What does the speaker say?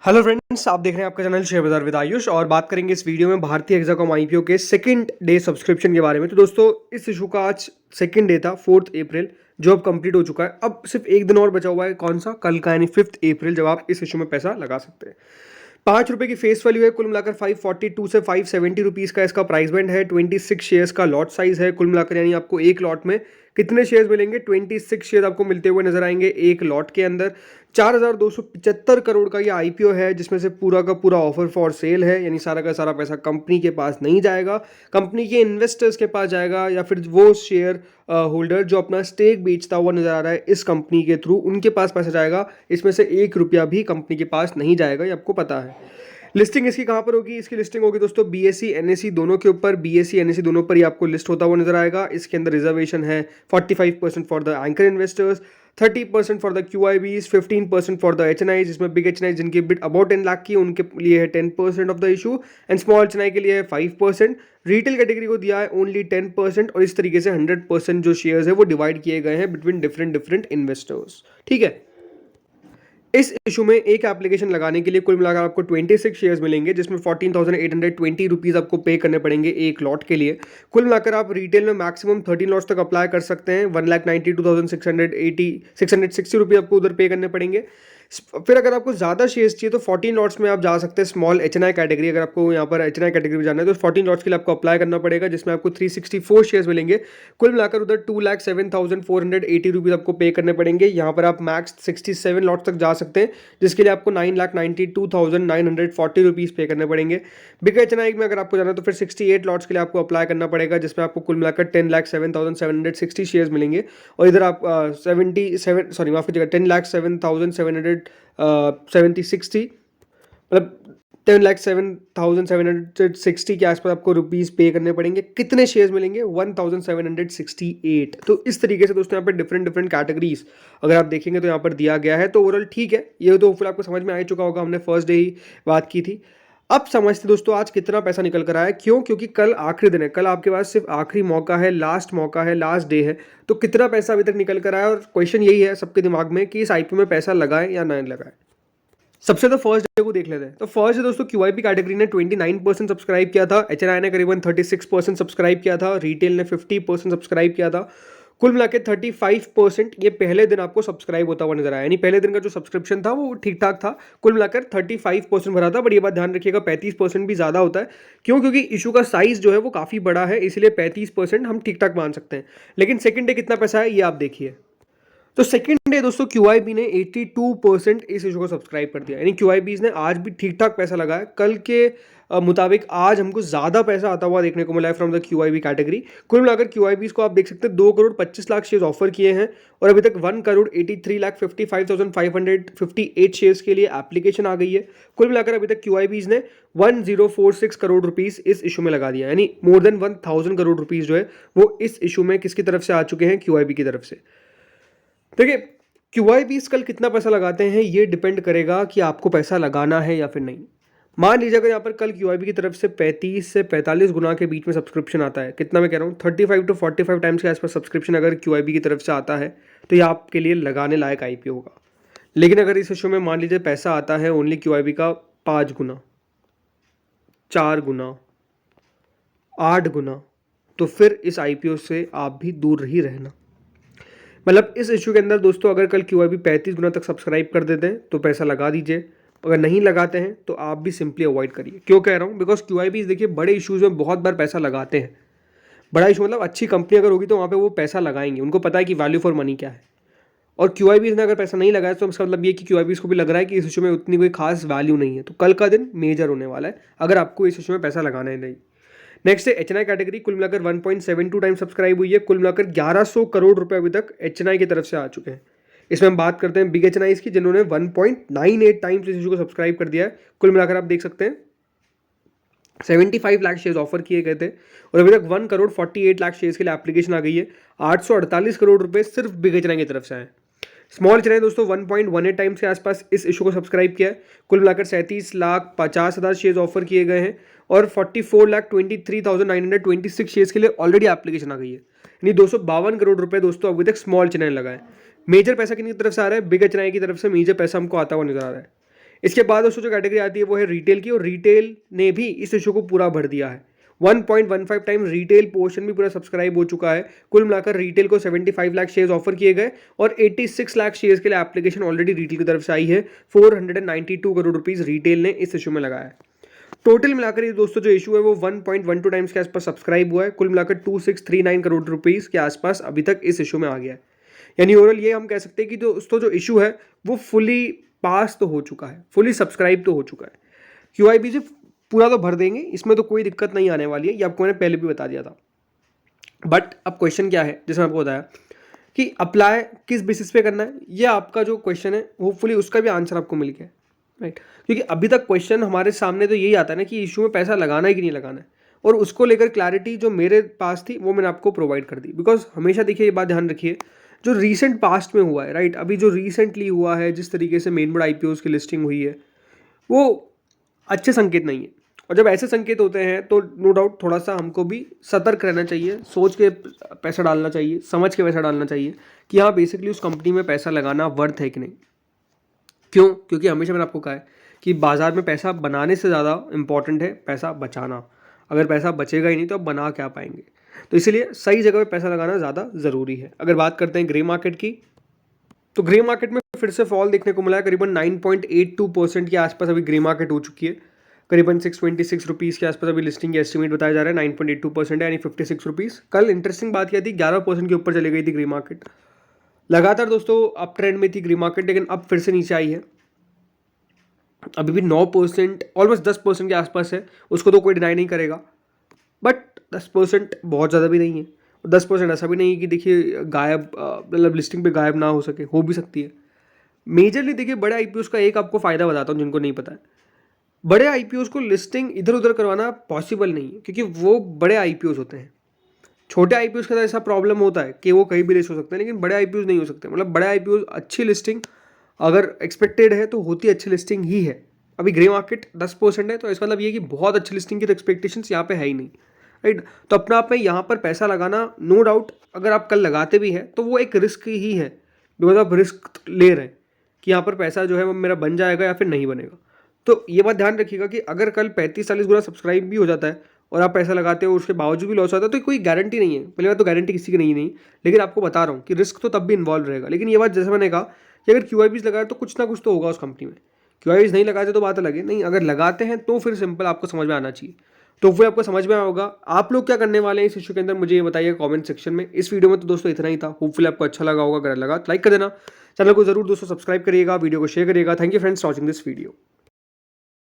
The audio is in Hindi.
हेलो फ्रेंड्स, आप देख रहे हैं आपका चैनल शेयर बाजार विद आयुष और बात करेंगे इस वीडियो में भारतीय हेक्साकॉम आईपीओ के सेकंड डे सब्सक्रिप्शन के बारे में। तो दोस्तों, इस इशू का आज सेकंड डे था 4 अप्रैल, जो अब कंप्लीट हो चुका है। अब सिर्फ एक दिन और बचा हुआ है, कौन सा? कल का, यानी 5 अप्रैल, जब आप इस इशू में पैसा लगा सकते हैं। 5 रुपए की फेस वैल्यू है, कुल मिलाकर 542 से 570 रुपीज़ का इसका प्राइस बैंड है। 26 शेयर्स का लॉट साइज है कुल मिलाकर, यानी आपको एक लॉट में कितने शेयर्स मिलेंगे? 26 शेयर आपको मिलते हुए नजर आएंगे एक लॉट के अंदर। 4,275 करोड़ का ये आईपीओ है, जिसमें से पूरा का पूरा ऑफर फॉर सेल है, यानी सारा का सारा पैसा कंपनी के पास नहीं जाएगा, कंपनी के इन्वेस्टर्स के पास जाएगा, या फिर वो शेयर होल्डर जो अपना स्टेक बेचता हुआ नजर आ रहा है इस कंपनी के थ्रू, उनके पास पैसा जाएगा। इसमें से 1 रुपया भी कंपनी के पास नहीं जाएगा, ये आपको पता है। लिस्टिंग इसकी कहाँ पर होगी? इसकी लिस्टिंग होगी दोस्तों बीएसई एनएसई दोनों के ऊपर। बीएसई एनएसई दोनों पर ही आपको लिस्ट होता हुआ नजर आएगा। इसके अंदर रिजर्वेशन है 45% for the anchor investors, 30% for the QIBs, 15% for the HNI, जिसमें बिग एचएनआई जिनकी बिड अबाउट 10 लाख की उनके लिए है 10% of the issue, and small HNI के लिए है 5%। रिटेल कैटेगरी को दिया है ओनली 10%, और इस तरीके से 100% जो शेयर्स है वो डिवाइड किए गए हैं बिटवीन डिफरेंट इन्वेस्टर्स। ठीक है। इस इशू में एक एप्लीकेशन लगाने के लिए कुल मिलाकर आपको 26 शेयर्स मिलेंगे, जिसमें 14,820 रुपीज़ आपको पे करने पड़ेंगे एक लॉट के लिए। कुल मिलाकर आप रिटेल में मैक्सिमम 13 लॉट्स तक अप्लाई कर सकते हैं। 1,92,660 रुपये आपको उधर पे करने पड़ेंगे। फिर अगर आपको ज़्यादा शेयर्स चाहिए तो 14 लॉट्स में आप जा सकते हैं। स्मॉल एचएनआई कैटेगरी, अगर आपको यहाँ पर एचएनआई कैटेगरी में जाना है तो 14 लॉट्स के लिए आपको अप्लाई करना पड़ेगा, जिसमें आपको 364 शेयर्स मिलेंगे। कुल मिलाकर उधर 2,07,480 रुपीज़ आपको पे करने पड़ेंगे। यहाँ पर आप मैक्स 67 लॉट्स तक जा सकते हैं, जिसके लिए आपको 9,92,940 रुपीज़ पे करने पड़ेंगे। बिग एचएनआई में अगर आपको जाना है तो फिर 68 लॉट्स के लिए आपको अप्लाई करना पड़ेगा, जिसमें आपको कुल मिलाकर 10,07,760 शेयर्स मिलेंगे। और इधर आप 77 सॉरी माफ कीजिएगा 10,07,760 मतलब 10,07,760 के आसपास आपको रुपीस पे करने पड़ेंगे। कितने शेयर्स मिलेंगे? 1,768। तो इस तरीके से दोस्तों यहाँ पर डिफरेंट कैटेगरीज अगर आप देखेंगे तो यहाँ पर दिया गया है। तो ओवरऑल ठीक है, ये तो फिर आपको समझ में आ ही चुका होगा, हमने फर्स्ट डे ही बात की थी। अब समझते दोस्तों आज कितना पैसा निकल कर आया। क्यों? क्योंकि कल आखिरी दिन है, कल आपके पास सिर्फ आखिरी मौका है, लास्ट मौका है, लास्ट डे है। तो कितना पैसा अभी तक निकल कर आया, और क्वेश्चन यही है सबके दिमाग में कि इस आईपीओ में पैसा लगाएं या नहीं लगाएं। सबसे तो फर्स्ट डे को देख लेते हैं। तो फर्स्ट डे दोस्तों क्यूआईपी कैटेगरी ने 29% सब्सक्राइब किया था, एचएनआई ने करीबन 36% सब्सक्राइब किया था, रिटेल ने 50% सब्सक्राइब किया था। कुल मिला के 35% ये पहले दिन आपको सब्सक्राइब होता हुआ नजर आया, यानी पहले दिन का जो सब्सक्रिप्शन था वो ठीक ठाक था। कुल मिलाकर 35% भरा था, बट ये बात ध्यान रखिएगा 35% भी ज़्यादा होता है। क्यों? क्योंकि इशू का साइज जो है वो काफ़ी बड़ा है, इसलिए 35% हम ठीक ठाक मान सकते हैं। लेकिन सेकंड डे कितना पैसा है ये आप देखिए। तो सेकंड डे दोस्तों क्यूआईबी ने 82% इस इशू को सब्सक्राइब कर दिया, यानी क्यूआईबीज ने आज भी ठीक ठाक पैसा लगाया। कल के मुताबिक आज हमको ज़्यादा पैसा आता हुआ देखने को मिला है फ्रॉम द क्यूआईबी कैटेगरी। कुल मिलाकर क्यूआईबीज को आप देख सकते हैं 2,25,00,000 शेयर्स ऑफर किए हैं, और अभी तक 1,83,55,558 शेयर्स के लिए एप्लीकेशन आ गई है। कुल मिलाकर अभी तक क्यूआईबीज ने 1046 करोड़ रुपीज़ इस इशू में लगा दिया, यानी मोर देन 1,000 करोड़ रुपीज़ जो है वो इस इशू में किसकी तरफ से आ चुके हैं? क्यूआईबी की तरफ से। देखिए, क्यूआईबीज कल कितना पैसा लगाते हैं ये डिपेंड करेगा कि आपको पैसा लगाना है या फिर नहीं। मान लीजिए अगर यहाँ पर कल क्यूआईबी की तरफ से 35 से 45 गुना के बीच में सब्सक्रिप्शन आता है, कितना मैं कह रहा हूँ 35 to 45 टाइम्स के आसपास सब्सक्रिप्शन अगर क्यूआईबी की तरफ से आता है, तो ये आपके लिए लगाने लायक आईपीओ होगा। लेकिन अगर इस इशू में मान लीजिए पैसा आता है ओनली क्यूआईबी का 5 गुना, 4 गुना, 8 गुना, तो फिर इस आईपीओ से आप भी दूर ही रहना। मतलब इस इशू के अंदर दोस्तों अगर कल क्यूआईबी 35 गुना तक सब्सक्राइब कर देते हैं तो पैसा लगा दीजिए, अगर नहीं लगाते हैं तो आप भी सिंपली अवॉइड करिए। क्यों कह रहा हूँ? बिकॉज क्यूआईबी देखिए बड़े इशूज़ में बहुत बार पैसा लगाते हैं। बड़ा इशू मतलब अच्छी कंपनी अगर होगी तो वहाँ पे वो पैसा लगाएंगे, उनको पता है कि वैल्यू फॉर मनी क्या है। और क्यूआईबी ने अगर पैसा नहीं लगाया तो इसका मतलब ये कि क्यूआईबी को भी लग रहा है कि इस इशू में उतनी कोई खास वैल्यू नहीं है। तो कल का दिन मेजर होने वाला है अगर आपको इस इशू में पैसा लगाना है नहीं। नेक्स्ट है एचएनआई कैटेगरी, कुल मिलाकर 1.72 टाइम सब्सक्राइब हुई है। कुल मिलाकर 1100 करोड़ रुपए अभी तक एचएनआई की तरफ से आ चुके हैं। इसमें हम बात करते हैं बिग एचएनआई की, जिन्होंने 1.98 टाइम्स इस इशू को सब्सक्राइब कर दिया है। कुल मिलाकर आप देख सकते हैं 75 लाख शेयर्स ऑफर किए गए थे, और अभी तक 1,48,00,000 शेयर्स के लिए एप्लीकेशन आ गई है। 848 करोड़ रुपए सिर्फ बिग एचएनआई की तरफ से आए। स्मॉल एचएनआई दोस्तों 1.18 टाइम्स के आसपास इस इशू को सब्सक्राइब किया है। कुल मिलाकर 37,50,000 शेयर्स ऑफर किए गए हैं, और 44,23,926 शेयर्स के लिए ऑलरेडी एप्लीकेशन आ गई है, यानी 252 करोड़ रुपए दोस्तों अभी तक स्मॉल एचएनआई लगाए। मेजर पैसा कितनी तरफ से आ रहा है? बिग एचएनआई की तरफ से मेजर पैसा हमको आता हुआ नजर आ रहा है। इसके बाद दोस्तों जो कैटेगरी आती है वो है रिटेल की, और रिटेल ने भी इस इशू को पूरा भर दिया है। 1.15 टाइम रिटेल पोर्शन भी पूरा सब्सक्राइब हो चुका है। कुल मिलाकर रिटेल को 75 लाख शेयर्स ऑफर किए गए और 86 लाख शेयर्स के लिए एप्लीकेशन ऑलरेडी रिटेल की तरफ से आई है। 492 करोड़ रुपीस रिटेल ने इस इशू में लगाया है। टोटल मिलाकर ये दोस्तों जो इशू है वो 1.12 टाइम्स के आसपास सब्सक्राइब हुआ है। कुल मिलाकर 2639 करोड़ रुपीस के आसपास अभी तक इस इशू में आ गया है। यानी ओवरऑल ये हम कह सकते हैं कि दोस्तों जो इशू है वो फुली पास तो हो चुका है, फुली सब्सक्राइब तो हो चुका है। QIB से पूरा तो भर देंगे, इसमें तो कोई दिक्कत नहीं आने वाली है, ये आपको मैंने पहले भी बता दिया था। बट अब क्वेश्चन क्या है, जैसे मैं आपको बताया कि अप्लाई किस बेसिस पे करना है, ये आपका जो क्वेश्चन है होपफुली उसका भी आंसर आपको मिल गया, राइट। क्योंकि अभी तक क्वेश्चन हमारे सामने तो यही आता है ना कि इशू में पैसा लगाना है कि नहीं लगाना है, और उसको लेकर क्लैरिटी जो मेरे पास थी वो मैंने आपको प्रोवाइड कर दी। बिकॉज हमेशा देखिए ये बात ध्यान रखिए, जो रीसेंट पास्ट में हुआ है, राइट, अभी जो रिसेंटली हुआ है, जिस तरीके से मेन बोर्ड IPOs की लिस्टिंग हुई है, वो अच्छे संकेत नहीं है। और जब ऐसे संकेत होते हैं तो नो डाउट थोड़ा सा हमको भी सतर्क रहना चाहिए, सोच के पैसा डालना चाहिए, समझ के पैसा डालना चाहिए कि हाँ बेसिकली उस कंपनी में पैसा लगाना वर्थ है कि नहीं। क्यों? क्योंकि हमेशा मैंने आपको कहा है कि बाजार में पैसा बनाने से ज़्यादा इंपॉर्टेंट है पैसा बचाना। अगर पैसा बचेगा ही नहीं तो आप बना क्या पाएंगे। तो इसीलिए सही जगह पे पैसा लगाना ज़्यादा ज़रूरी है। अगर बात करते हैं ग्रे मार्केट की, तो ग्रे मार्केट में फिर से फॉल देखने को मिला है। करीबन 9.82% के आसपास अभी ग्रे मार्केट हो चुकी है। करीबन 626 रुपीज़ के आसपास अभी लिस्टिंग के एस्टिमेट बताया जा रहा है। 9.82% है, यानी 56 रुपीज़। कल इंटरेस्टिंग बात क्या थी, 11% के ऊपर चली गई थी ग्रे मार्केट। लगातार दोस्तों अप ट्रेंड में थी ग्रे मार्केट, लेकिन अब फिर से नीचे आई है। अभी भी 9%, ऑलमोस्ट 10% के आसपास है, उसको तो कोई डिनाई नहीं करेगा। बट 10% बहुत ज़्यादा भी नहीं है, 10% ऐसा भी नहीं है कि देखिए गायब, मतलब लिस्टिंग पे गायब ना हो सके, हो भी सकती है। मेजरली देखिए बड़े IPOs का एक आपको फ़ायदा बताता हूँ जिनको नहीं पता है। बड़े IPOs को लिस्टिंग इधर उधर करवाना पॉसिबल नहीं है, क्योंकि वो बड़े IPOs होते हैं। छोटे IPOs का तो ऐसा प्रॉब्लम होता है कि वो कहीं भी लिस्ट हो सकते हैं, लेकिन बड़े IPOs नहीं हो सकते। मतलब बड़े IPOs अच्छी लिस्टिंग अगर एक्सपेक्टेड है तो होती अच्छी लिस्टिंग ही है। अभी ग्रे मार्केट 10% है, तो इसका मतलब ये कि बहुत अच्छी लिस्टिंग की तो एक्सपेक्टेशंस यहाँ पे है ही नहीं, राइट। तो अपने आप में यहाँ पर पैसा लगाना नो डाउट, अगर आप कल लगाते भी हैं तो वो एक रिस्क ही है, बिकॉज आप रिस्क ले रहे हैं कि यहाँ पर पैसा जो है वो मेरा बन जाएगा या फिर नहीं बनेगा। तो ये बात ध्यान रखिएगा कि अगर कल 35-40 गुना सब्सक्राइब भी हो जाता है और आप पैसा लगाते हो, उसके बावजूद भी लॉस आता है, तो कोई गारंटी नहीं है। पहले बात तो गारंटी किसी की नहीं, लेकिन आपको बता रहा हूँ कि रिस्क तो तब भी इन्वॉल्व रहेगा। लेकिन ये बात जैसे मैंने कहा कि अगर QIBs लगाए तो कुछ ना कुछ तो होगा उस कंपनी में। QIBs नहीं लगाते तो बात अलग है, नहीं अगर लगाते हैं तो फिर सिंपल आपको समझ में आना चाहिए। तो वो आपको समझ में आया होगा। आप लोग क्या करने वाले हैं इस इशू के अंदर, मुझे ये बताइए कमेंट सेक्शन में। इस वीडियो में तो दोस्तों इतना ही था, होपफुली आपको अच्छा लगा होगा। अगर लगा तो लाइक कर देना, चैनल को जरूर दोस्तों सब्सक्राइब करिएगा, वीडियो को शेयर करिएगा। Thank you friends watching this video.